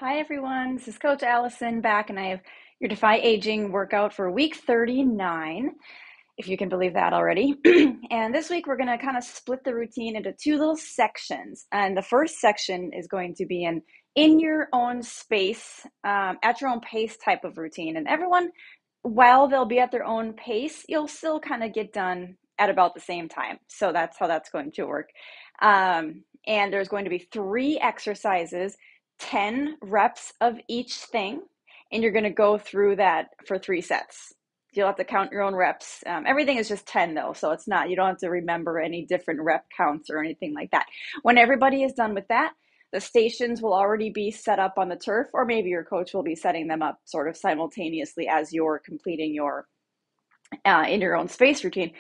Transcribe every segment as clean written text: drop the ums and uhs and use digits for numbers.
Hi everyone, this is Coach Allison back, and I have your Defy Aging workout for week 39, if you can believe that already. And this week we're going to kind of split the routine into two little sections. And the first section is going to be an in your own space, at your own pace type of routine. And everyone, while they'll be at their own pace, you'll still kind of get done at about the same time. So that's how that's going to work. And there's going to be 3 exercises, 10 reps of each thing, and you're going to go through that for 3 sets. You'll have to count your own reps. Everything is just 10 though, so it's not, you don't have to remember any different rep counts or anything like that. When everybody is done with that, the stations will already be set up on the turf, or maybe your coach will be setting them up sort of simultaneously as you're completing your in your own space routine.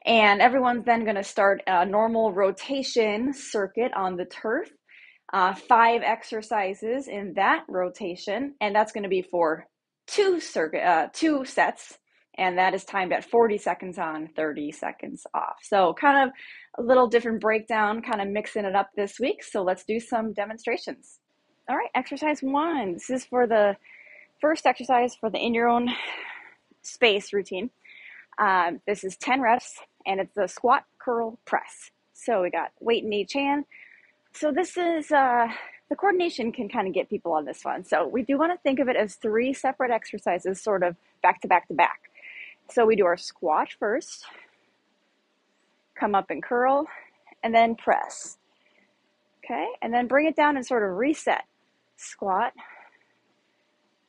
And everyone's then going to start a normal rotation circuit on the turf. 5 exercises in that rotation, and that's going to be for 2 sets, and that is timed at 40 seconds on, 30 seconds off. So kind of a little different breakdown, kind of mixing it up this week. So let's do some demonstrations. All right, exercise 1. This is for the first exercise for the in your own space routine. This is 10 reps, and it's the squat, curl, press. So we got weight in each hand. So this is, the coordination can kind of get people on this one. So we do want to think of it as 3 separate exercises, sort of back to back to back. So we do our squat first, come up and curl, and then press. Okay, and then bring it down and sort of reset. Squat,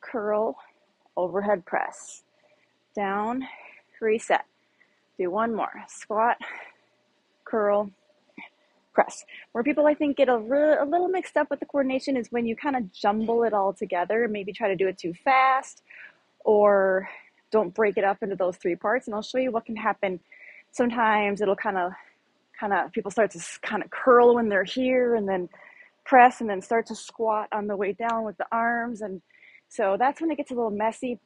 curl, overhead press. Down, reset. Do one more. Squat, curl, press. Where people, I think, get a little mixed up with the coordination is when you kind of jumble it all together, maybe try to do it too fast, or don't break it up into those 3 parts. And I'll show you what can happen. Sometimes it'll kind of people start to kind of curl when they're here, and then press, and then start to squat on the way down with the arms. And so that's when it gets a little messy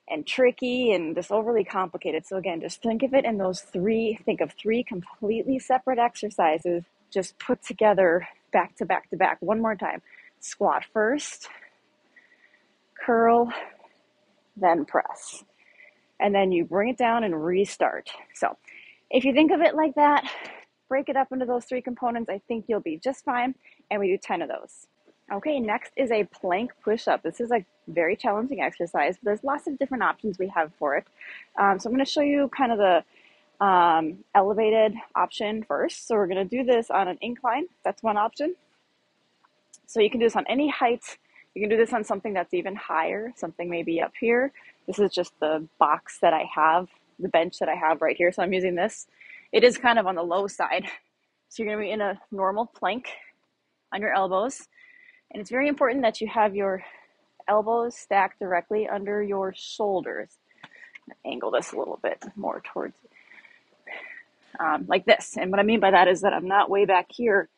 and tricky and just overly complicated. So again, just think of it in those 3, think of 3 completely separate exercises, just put together back to back to back. One more time. Squat first, curl, then press. And then you bring it down and restart. So if you think of it like that, break it up into those 3 components, I think you'll be just fine. And we do 10 of those. Okay, next is a plank push-up. This is a very challenging exercise, but there's lots of different options we have for it. So I'm going to show you kind of the elevated option first. So we're going to do this on an incline. That's one option. So you can do this on any height. You can do this on something that's even higher, something maybe up here. This is just the box that I have, the bench that I have right here. So I'm using this. It is kind of on the low side. So you're going to be in a normal plank on your elbows. And it's very important that you have your elbows stacked directly under your shoulders. Angle this a little bit more towards like this. And what I mean by that is that I'm not way back here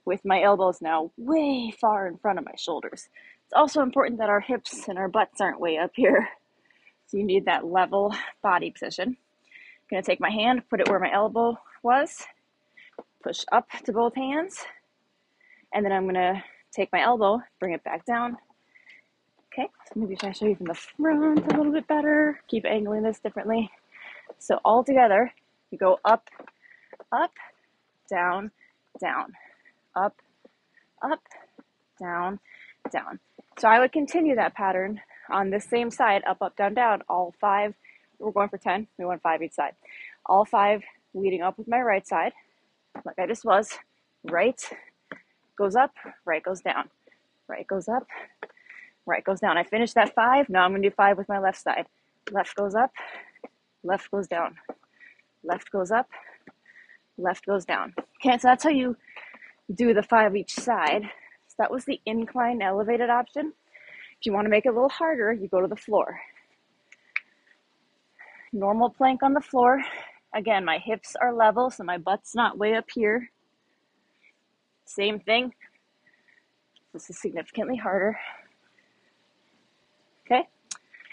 with my elbows now way far in front of my shoulders. It's also important that our hips and our butts aren't way up here. So you need that level body position. I'm going to take my hand, put it where my elbow was, push up to both hands, and then I'm going to take my elbow, bring it back down. Okay, so maybe I show you from the front a little bit better. Keep angling this differently. So all together, you go up, up, down, down, up, up, down, down. So I would continue that pattern on this same side, up, up, down, down, all 5. We're going for 10. We want 5 each side. All 5 leading up with my right side, like I just was. Right goes up, right goes down. Right goes up, right goes down. I finished that 5. Now I'm going to do 5 with my left side. Left goes up, left goes down. Left goes up, left goes down. Okay, so that's how you do the 5 each side. So that was the incline elevated option. If you want to make it a little harder, you go to the floor. Normal plank on the floor. Again, my hips are level, so my butt's not way up here. Same thing. This is significantly harder. Okay,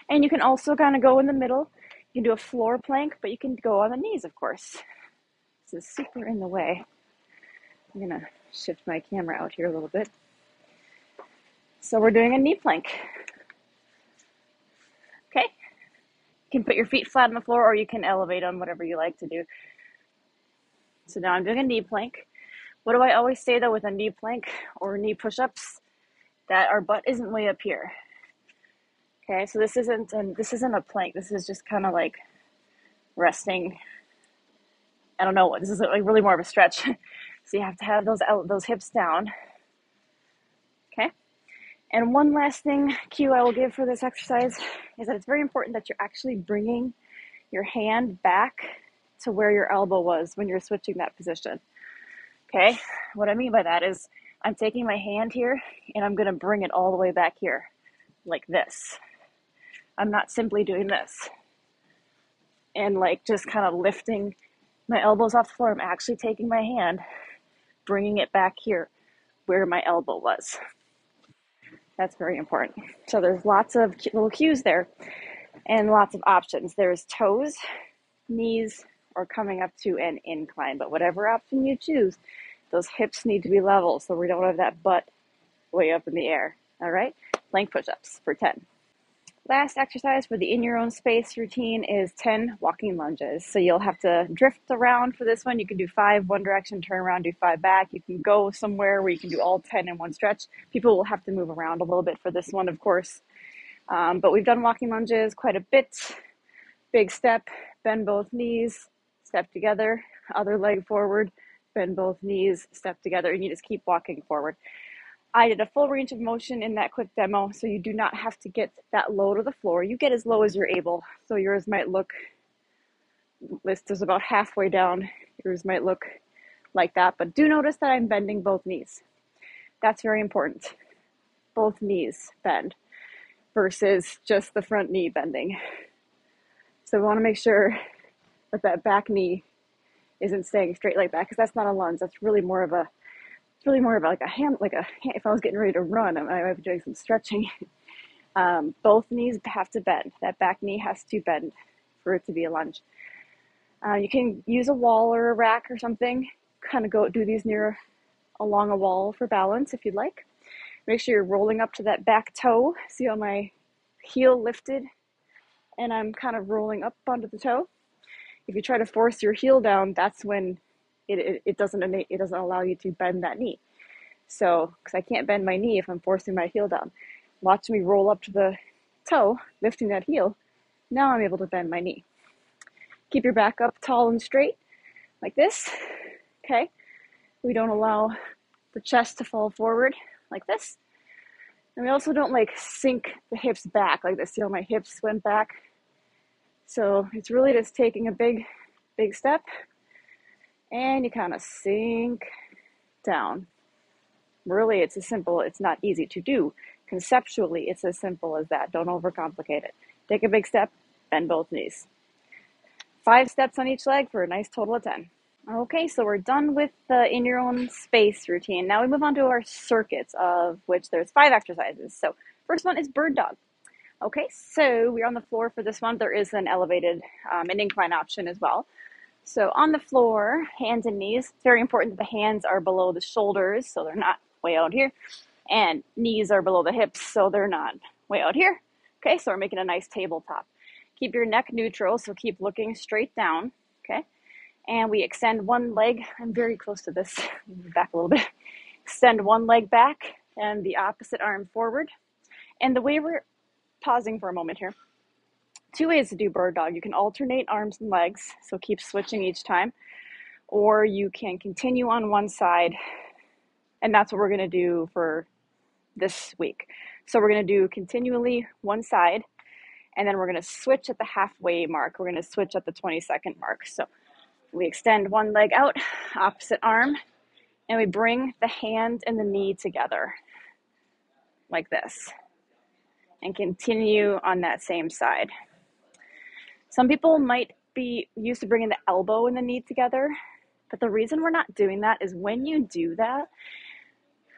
and you can also kind of go in the middle. You can do a floor plank, but you can go on the knees, of course. This is super in the way. I'm going to shift my camera out here a little bit. So we're doing a knee plank. Okay. You can put your feet flat on the floor or you can elevate them, whatever you like to do. So now I'm doing a knee plank. What do I always say though with a knee plank or knee push-ups? That our butt isn't way up here. Okay, so this isn't a plank. This is just kind of like resting. I don't know what this is, like really more of a stretch. So you have to have those hips down. Okay. And one last thing cue I will give for this exercise is that it's very important that you're actually bringing your hand back to where your elbow was when you're switching that position. Okay, what I mean by that is I'm taking my hand here and I'm going to bring it all the way back here like this. I'm not simply doing this and like just kind of lifting my elbows off the floor. I'm actually taking my hand, bringing it back here where my elbow was. That's very important. So there's lots of little cues there and lots of options. There's toes, knees, or coming up to an incline. But whatever option you choose, those hips need to be level so we don't have that butt way up in the air. All right? Plank push-ups for 10. Last exercise for the in your own space routine is 10 walking lunges. So you'll have to drift around for this one. You can do 5 one direction, turn around, do 5 back. You can go somewhere where you can do all 10 in one stretch. People will have to move around a little bit for this one, of course. But we've done walking lunges quite a bit. Big step, bend both knees, step together, other leg forward, bend both knees, step together, and you just keep walking forward. I did a full range of motion in that quick demo, so you do not have to get that low to the floor. You get as low as you're able. So yours might look, this is about halfway down. Yours might look like that, but do notice that I'm bending both knees. That's very important. Both knees bend versus just the front knee bending. So we want to make sure that that back knee isn't staying straight like that, because that's not a lunge. That's really more of a, like a hand, if I was getting ready to run, I might be doing some stretching. Both knees have to bend. That back knee has to bend for it to be a lunge. You can use a wall or a rack or something. Kind of go do these along a wall for balance if you'd like. Make sure you're rolling up to that back toe. See how my heel lifted and I'm kind of rolling up onto the toe. If you try to force your heel down, that's when it doesn't allow you to bend that knee. So, because I can't bend my knee if I'm forcing my heel down. Watch me roll up to the toe, lifting that heel. Now I'm able to bend my knee. Keep your back up tall and straight, like this. Okay. We don't allow the chest to fall forward, like this. And we also don't like sink the hips back like this. See how my hips went back? So it's really just taking a big step and you kind of sink down. Really, it's not easy to do. Conceptually, it's as simple as that. Don't overcomplicate it. Take a big step, bend both knees. 5 steps on each leg for a nice total of 10. Okay, so we're done with the in your own space routine. Now we move on to our circuits, of which there's 5 exercises. So first one is bird dog. Okay, so we're on the floor for this one. There is an elevated, an incline option as well. So on the floor, hands and knees. It's very important that the hands are below the shoulders, so they're not way out here. And knees are below the hips, so they're not way out here. Okay, so we're making a nice tabletop. Keep your neck neutral, so keep looking straight down. Okay, and we extend one leg. I'm very close to this. Back a little bit. Extend one leg back and the opposite arm forward. And the way we're pausing for a moment here. 2 ways to do bird dog. You can alternate arms and legs, so keep switching each time, or you can continue on one side, and that's what we're going to do for this week. So we're going to do continually one side, and then we're going to switch at the halfway mark. We're going to switch at the 20-second mark. So we extend one leg out, opposite arm, and we bring the hand and the knee together like this, and continue on that same side. Some people might be used to bringing the elbow and the knee together, but the reason we're not doing that is when you do that,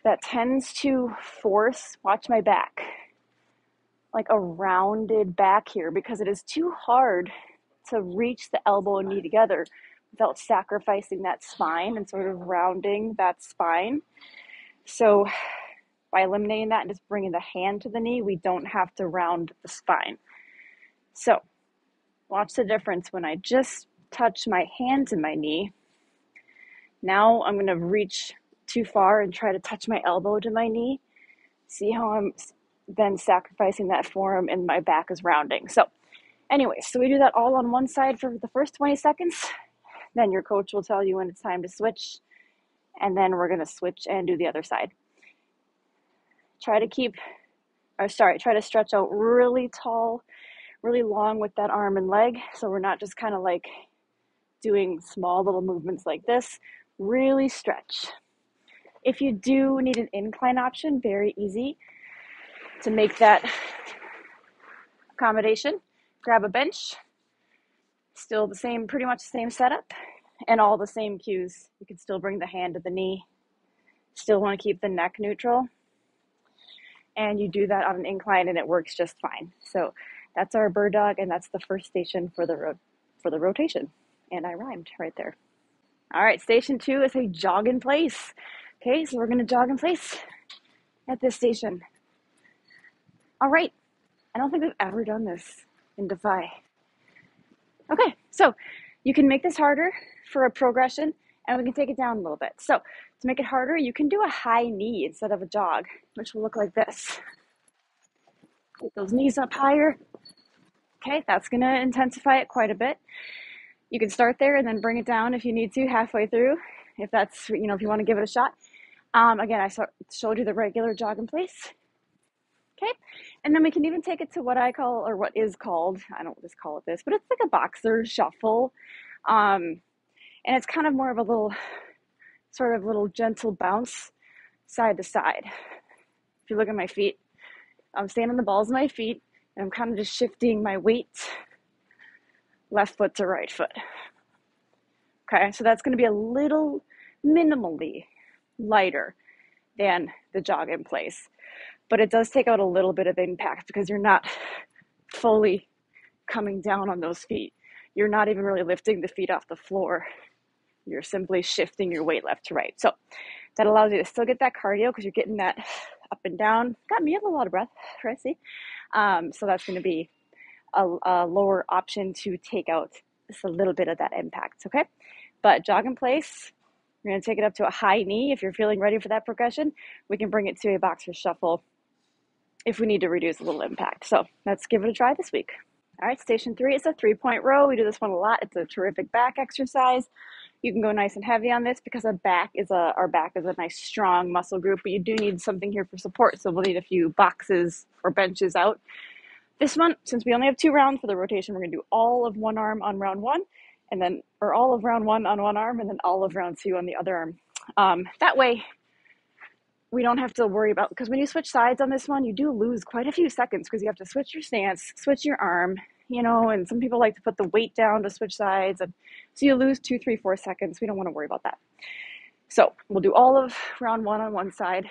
that tends to force, watch my back, like a rounded back here, because it is too hard to reach the elbow and knee together without sacrificing that spine and sort of rounding that spine. So by eliminating that and just bringing the hand to the knee, we don't have to round the spine. So watch the difference when I just touch my hand to my knee. Now I'm going to reach too far and try to touch my elbow to my knee. See how I'm then sacrificing that forearm and my back is rounding. So anyway, so we do that all on one side for the first 20 seconds. Then your coach will tell you when it's time to switch. And then we're going to switch and do the other side. Try to stretch out really tall, really long with that arm and leg. So we're not just kind of like doing small little movements like this. Really stretch. If you do need an incline option, very easy to make that accommodation. Grab a bench. Still the same, pretty much the same setup and all the same cues. You can still bring the hand to the knee. Still want to keep the neck neutral. And you do that on an incline and it works just fine. So that's our bird dog, and that's the first station for the rotation. And I rhymed right there. All right, station 2 is a jog in place. Okay, so we're going to jog in place at this station. All right, I don't think we've ever done this in Defy. Okay, so you can make this harder for a progression, and we can take it down a little bit. So to make it harder, you can do a high knee instead of a jog, which will look like this. Get those knees up higher. Okay, that's going to intensify it quite a bit. You can start there and then bring it down if you need to halfway through, if that's, if you want to give it a shot. Again, I showed you the regular jog in place. Okay, and then we can even take it to what I call, or what is called, I don't just call it this, but it's like a boxer shuffle. And it's kind of more of a little gentle bounce side to side. If you look at my feet, I'm standing on the balls of my feet, and I'm kind of just shifting my weight left foot to right foot. Okay, so that's going to be a little minimally lighter than the jog in place. But it does take out a little bit of impact because you're not fully coming down on those feet. You're not even really lifting the feet off the floor. You're simply shifting your weight left to right. So that allows you to still get that cardio because you're getting that up and down. Got me up a lot of breath, right? See? So that's going to be a lower option to take out just a little bit of that impact, okay? But jog in place, we're going to take it up to a high knee. If you're feeling ready for that progression, we can bring it to a boxer shuffle if we need to reduce a little impact. So let's give it a try this week. All right, station 3 is a 3-point row. We do this one a lot. It's a terrific back exercise. You can go nice and heavy on this because our back is a nice strong muscle group, but you do need something here for support. So we'll need a few boxes or benches out. This one, since we only have 2 rounds for the rotation, we're going to do all of one arm on round 1, or all of round 1 on one arm, and then all of round 2 on the other arm. That way, we don't have to worry about, because when you switch sides on this one, you do lose quite a few seconds because you have to switch your stance, switch your arm, and some people like to put the weight down to switch sides. And so you lose 2, 3, 4 seconds. We don't want to worry about that. So we'll do all of round 1 on one side.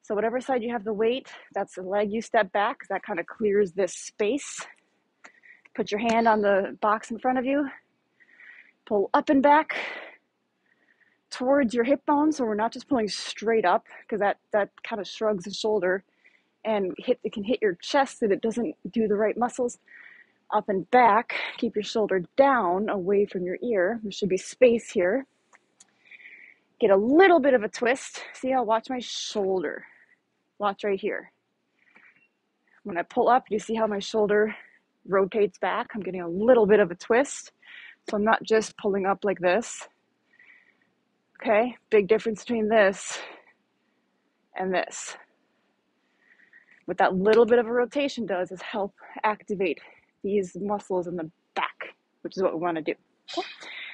So whatever side you have the weight, that's the leg you step back, because that kind of clears this space. Put your hand on the box in front of you. Pull up and back towards your hip bone, so we're not just pulling straight up, because that kind of shrugs the shoulder and it can hit your chest and it doesn't do the right muscles. Up and back, keep your shoulder down away from your ear. There should be space here. Get a little bit of a twist. See, I'll watch my shoulder. Watch right here. When I pull up, you see how my shoulder rotates back. I'm getting a little bit of a twist. So I'm not just pulling up like this. Okay, big difference between this and this. What that little bit of a rotation does is help activate these muscles in the back, which is what we want to do. Okay?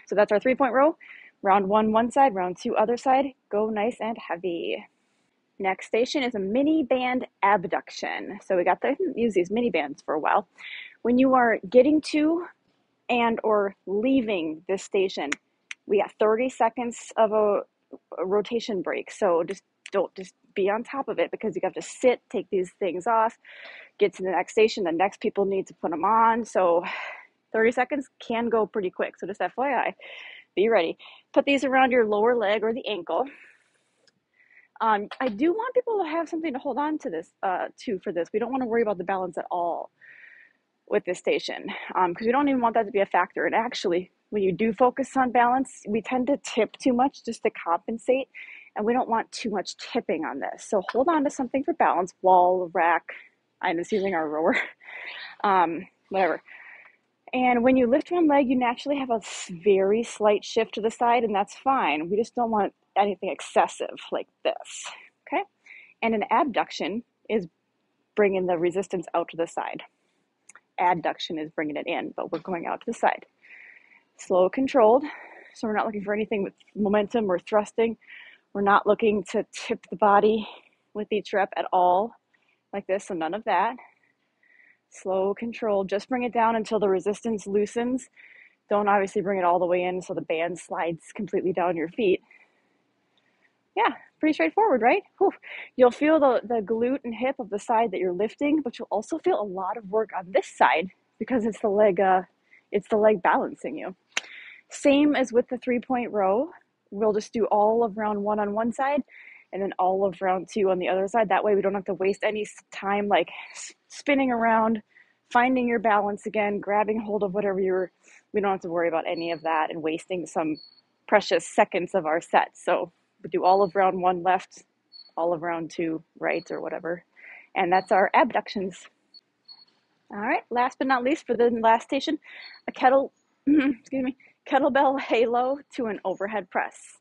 So that's our 3-point row. Round 1, one side, round 2, other side. Go nice and heavy. Next station is a mini band abduction. So we got to use these mini bands for a while. When you are getting to and or leaving this station, we got 30 seconds of a rotation break. So just be on top of it, because you have to sit, take these things off, get to the next station. The next people need to put them on. So 30 seconds can go pretty quick. So just FYI, be ready. Put these around your lower leg or the ankle. I do want people to have something to hold on to this, for this. We don't want to worry about the balance at all with this station, because we don't even want that to be a factor. And actually, when you do focus on balance, we tend to tip too much just to compensate, and we don't want too much tipping on this. So hold on to something for balance, wall, rack. I'm just using our rower, whatever. And when you lift one leg, you naturally have a very slight shift to the side, and that's fine. We just don't want anything excessive like this, okay? And an abduction is bringing the resistance out to the side. Adduction is bringing it in, but we're going out to the side. Slow, controlled, so we're not looking for anything with momentum or thrusting. We're not looking to tip the body with each rep at all, like this, so none of that. Slow, controlled, just bring it down until the resistance loosens. Don't obviously bring it all the way in so the band slides completely down your feet. Yeah, pretty straightforward, right? Whew. You'll feel the glute and hip of the side that you're lifting, but you'll also feel a lot of work on this side because it's the leg balancing you. Same as with the 3-point row. We'll just do all of round 1 on one side and then all of round 2 on the other side. That way we don't have to waste any time like spinning around, finding your balance again, grabbing hold of whatever we don't have to worry about any of that and wasting some precious seconds of our set. So we do all of round 1 left, all of round 2 right, or whatever. And that's our abductions. All right, last but not least, for the last station, a kettlebell halo to an overhead press,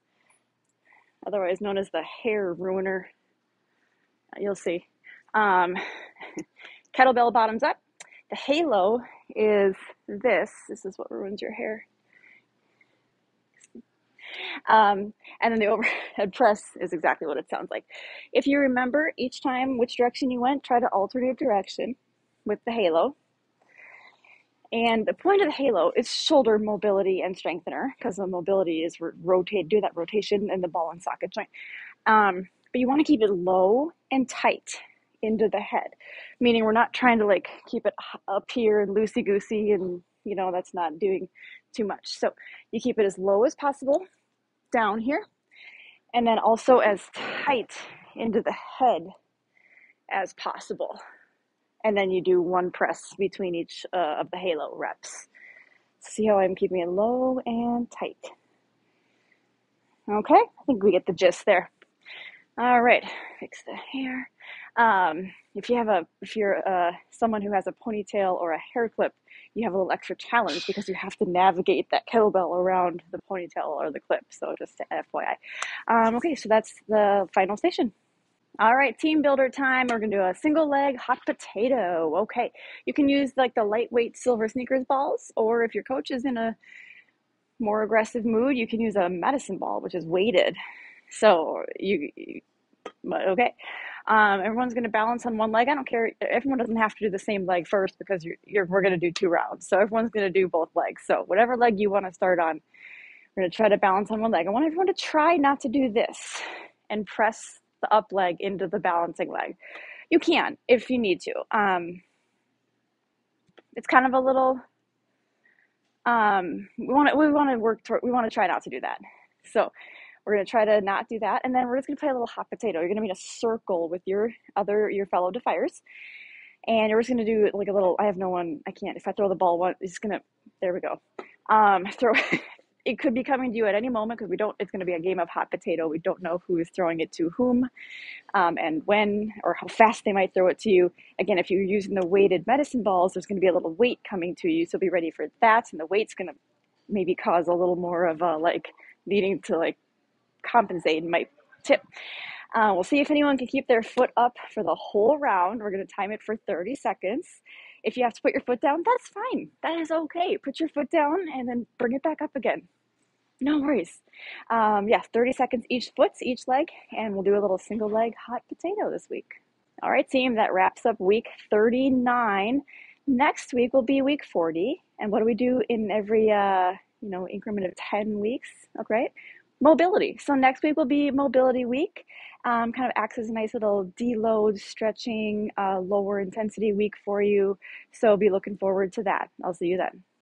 otherwise known as the hair ruiner. You'll see. Kettlebell bottoms up. The halo is this. This is what ruins your hair. And then the overhead press is exactly what it sounds like. If you remember each time which direction you went, try to alternate direction with the halo. And the point of the halo is shoulder mobility and strengthener, because the mobility is do that rotation in the ball and socket joint. But you want to keep it low and tight into the head, meaning we're not trying to like keep it up here and loosey-goosey and, that's not doing too much. So you keep it as low as possible down here, and then also as tight into the head as possible. And then you do 1 press between each of the halo reps. See how I'm keeping it low and tight. Okay, I think we get the gist there. All right, fix the hair. If you're someone who has a ponytail or a hair clip, you have a little extra challenge because you have to navigate that kettlebell around the ponytail or the clip. So just FYI. Okay, so that's the final station. All right, team builder time. We're gonna do a single leg hot potato. Okay, you can use like the lightweight silver sneakers balls, or if your coach is in a more aggressive mood, you can use a medicine ball, which is weighted. So okay. Everyone's gonna balance on one leg. I don't care. Everyone doesn't have to do the same leg first because we're gonna do 2 rounds. So everyone's gonna do both legs. So whatever leg you want to start on, we're gonna try to balance on one leg. I want everyone to try not to do this and press the up leg into the balancing leg. You can if you need to. It's kind of a little. We want to try not to do that. So we're going to try to not do that, and then we're just going to play a little hot potato. You're going to be in a circle with your fellow defiers, and you're just going to do like a little. I have no one. I can't. If I throw the ball, it's just going to. There we go. Throw. It could be coming to you at any moment because it's going to be a game of hot potato. We don't know who is throwing it to whom, and when, or how fast they might throw it to you. Again, if you're using the weighted medicine balls, there's going to be a little weight coming to you, so be ready for that. And the weight's going to maybe cause a little more of a needing to compensate and might tip. We'll see if anyone can keep their foot up for the whole round. We're going to time it for 30 seconds. If you have to put your foot down, that's fine. That is okay. Put your foot down and then bring it back up again. No worries. 30 seconds each leg, and we'll do a little single leg hot potato this week. All right, team, that wraps up week 39. Next week will be week 40. And what do we do in every, increment of 10 weeks? Okay, mobility. So next week will be mobility week. Kind of acts as a nice little deload, stretching, lower intensity week for you. So be looking forward to that. I'll see you then.